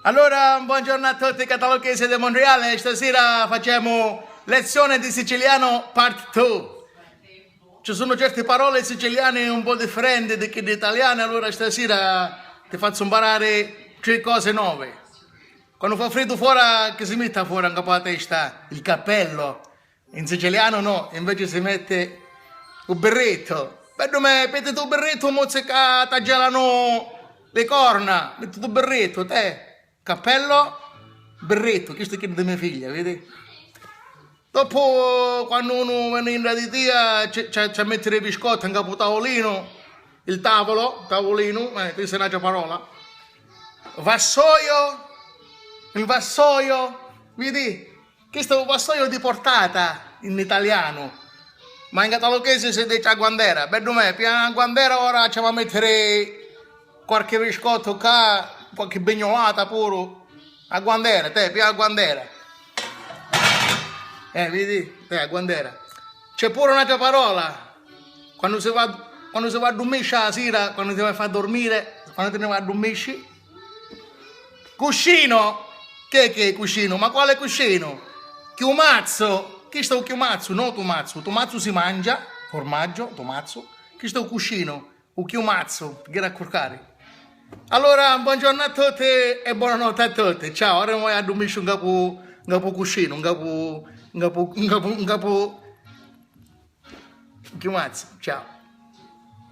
Allora, buongiorno a tutti catalogesi di Montreal. Stasera facciamo lezione di siciliano part 2. Ci sono certe parole siciliane un po' differenti da quelle italiane, allora stasera ti faccio imparare 3 cose nuove. Quando fa freddo fuori, che si mette fuori in capo alla testa? Il cappello. In siciliano no, invece si mette un berretto. Vedo me, mettete un berretto, mozzica, tagliano le corna. Mettete un berretto, te. Cappello, berretto, questo è quello di mia figlia, vedi? Dopo, quando uno viene in raditia, c'è a mettere i biscotti in capo al tavolino, il tavolino, questa è un'altra parola. Vassoio, il vassoio, vedi? Questo è un vassoio di portata in italiano, ma in catalogese si dice a guandera. Beh, me, piano a guandera ora ci va a mettere qualche biscotto qua, qualche begnolata pure. A guandera, te, piano a guandera. Vedi? Te, a guandera. C'è pure un'altra parola. Quando si va a dormire la sera, quando ti vai a far dormire, quando te ne vai a dormire. Cuscino. Che è cuscino? Ma quale cuscino? Chiumazzo. Chi sta un chiumazzo? No, tomazzo. Tomazzo si mangia, formaggio, tomazzo. Chi sta un cuscino? Un chiumazzo, perché era accurcare. Allora, buongiorno a tutti e buonanotte a tutti. Ciao, ora voglio a dormire un capo cuscino, un capo chiumazzo. Ciao.